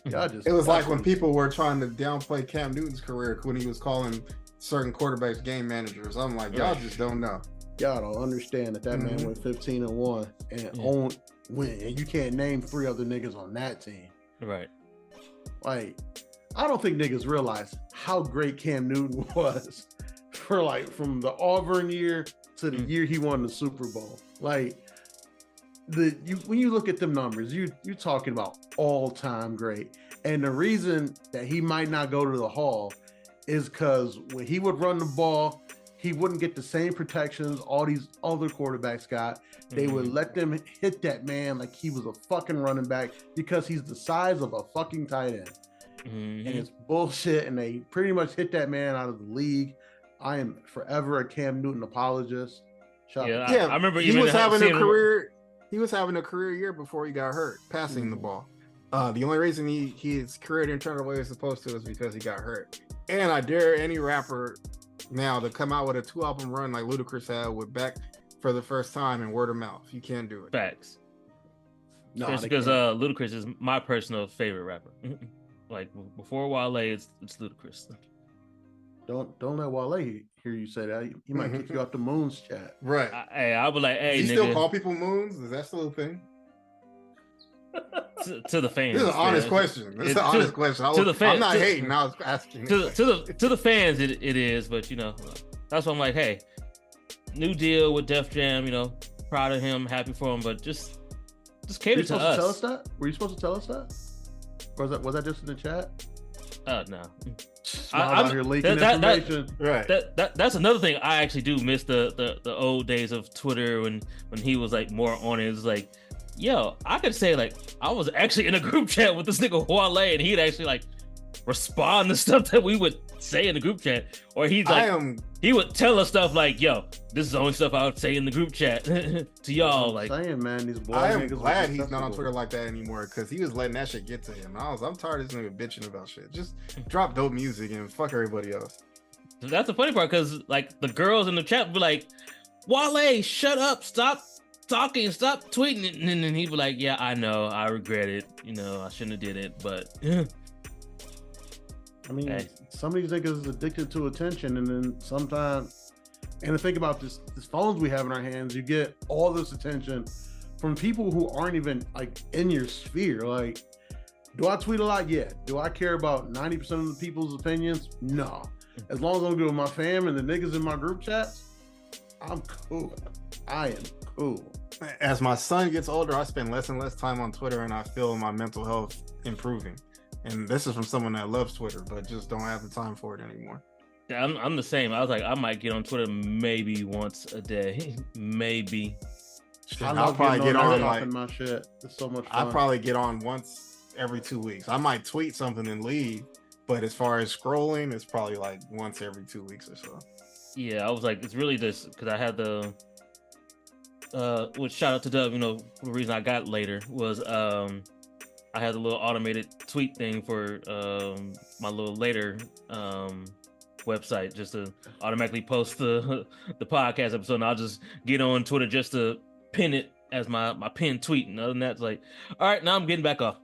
Y'all just. It was like when people were trying to downplay Cam Newton's career when he was calling certain quarterbacks game managers. I'm like, y'all just don't know. Y'all don't understand that man went 15-1 and win, and you can't name 3 other niggas on that team. Right. Like, I don't think niggas realize how great Cam Newton was for from the Auburn year to the year he won the Super Bowl. Like, when you look at them numbers, you're talking about all-time great. And the reason that he might not go to the Hall is because when he would run the ball, he wouldn't get the same protections all these other quarterbacks got. They would let them hit that man like he was a fucking running back because he's the size of a fucking tight end. And it's bullshit, and they pretty much hit that man out of the league. I am forever a Cam Newton apologist. I remember he was having a career. He was having a career year before he got hurt passing the ball. The only reason his career didn't turn the way it was supposed to is because he got hurt. And I dare any rapper now to come out with a 2-album run like Ludacris had with Back for the first time and word of mouth. You can't do it. Facts. No, Especially because Ludacris is my personal favorite rapper. Like before Wale, it's Ludacris. Don't let Wale hear you say that. He might kick you out the Moons chat. Right. I'll be like, hey, you nigga. still call people Moons? Is that still a thing? to the fans. This is an honest question. This is an honest question. To the fans. I'm not hating. I was asking. To the fans, it is. But that's why I'm like, hey, new deal with Def Jam. Proud of him, happy for him. But just cater to us. Tell us that? Were you supposed to tell us that? Or was that just in the chat? No. I'm out here leaking information. Right. That's another thing. I actually do miss the old days of Twitter when he was like more on it. It was like, yo, I could say like I was actually in a group chat with this nigga Wale, and he'd actually like respond to stuff that we would say in the group chat, or he would tell us stuff like, yo, this is the only stuff I would say in the group chat to y'all. Like, saying, man, these boys. I am glad he's not on Twitter like that anymore, because he was letting that shit get to him. I'm tired of this nigga bitching about shit. Just drop dope music and fuck everybody else. That's the funny part, because like the girls in the chat would be like, Wale, shut up, stop talking, stop tweeting, and then he'd be like, yeah, I know, I regret it, I shouldn't have did it, but I mean, some of these niggas is addicted to attention, and then sometimes, and to think about this phones we have in our hands, you get all this attention from people who aren't even like in your sphere. Like, do I tweet a lot? Yeah. Do I care about 90% of the people's opinions? No. As long as I'm good with my fam and the niggas in my group chats, I'm cool. I am cool. As my son gets older, I spend less and less time on Twitter, and I feel my mental health improving. And this is from someone that loves Twitter, but just don't have the time for it anymore. Yeah, I'm the same. I was like, I might get on Twitter maybe once a day, maybe. I'll probably get on like my shit. It's so much fun. I'll probably get on once every 2 weeks. I might tweet something and leave, but as far as scrolling, it's probably like once every 2 weeks or so. Yeah, I was like, it's really just because I had the which shout out to Dub, the reason I got later was I had a little automated tweet thing for my little later website, just to automatically post the podcast episode, and I'll just get on Twitter just to pin it as my pinned tweet. And other than that, it's like, all right, now I'm getting back off.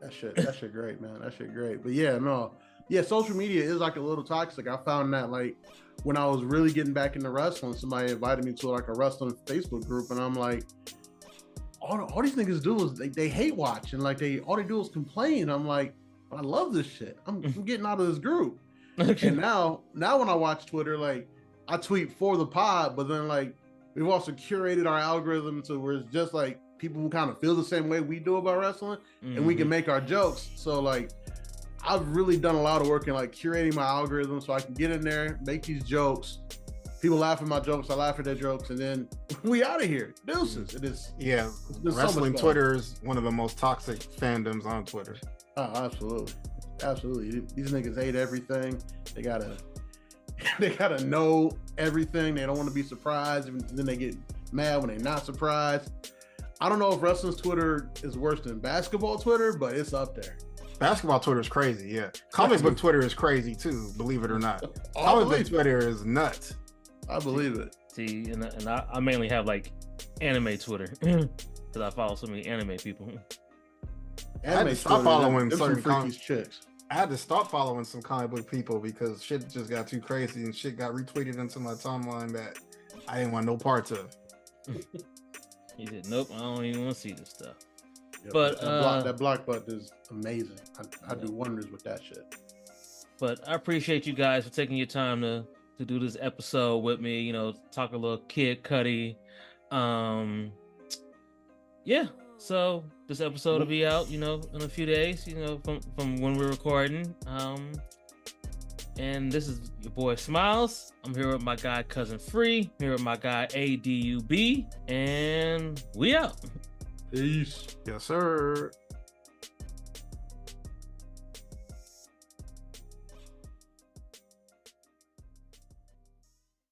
That shit great, man. That shit great. But social media is like a little toxic. I found that like when I was really getting back into wrestling, somebody invited me to like a wrestling Facebook group, and I'm like, all these niggas do is they hate watch, and like all they do is complain. I'm like, I love this shit. I'm getting out of this group. And now when I watch Twitter, like I tweet for the pod, but then like we've also curated our algorithm to where it's just like people who kind of feel the same way we do about wrestling, and we can make our jokes. So like I've really done a lot of work in like curating my algorithm so I can get in there, make these jokes. People laugh at my jokes, I laugh at their jokes, and then we out of here. Deuces. It is. Yeah, wrestling so Twitter is one of the most toxic fandoms on Twitter. Oh, absolutely. Absolutely. These niggas hate everything. They gotta know everything. They don't want to be surprised, and then they get mad when they're not surprised. I don't know if wrestling's Twitter is worse than basketball Twitter, but it's up there. Basketball Twitter is crazy, yeah. Comic book Twitter is crazy too, believe it or not. Comic book Twitter is nuts. I believe it. See, and I mainly have like anime Twitter because I follow so many anime people. I had to stop following certain chicks. I had to stop following some comic book people because shit just got too crazy and shit got retweeted into my timeline that I didn't want no parts of. He said, "Nope, I don't even want to see this stuff." Yep, but that block button is amazing. I do wonders with that shit. But I appreciate you guys for taking your time to do this episode with me. Talk a little Kid Cudi. Yeah. So this episode will be out, in a few days, from when we're recording. And this is your boy Smilez. I'm here with my guy Cousin Free. I'm here with my guy ADUB, and we out. Peace. Yes, sir.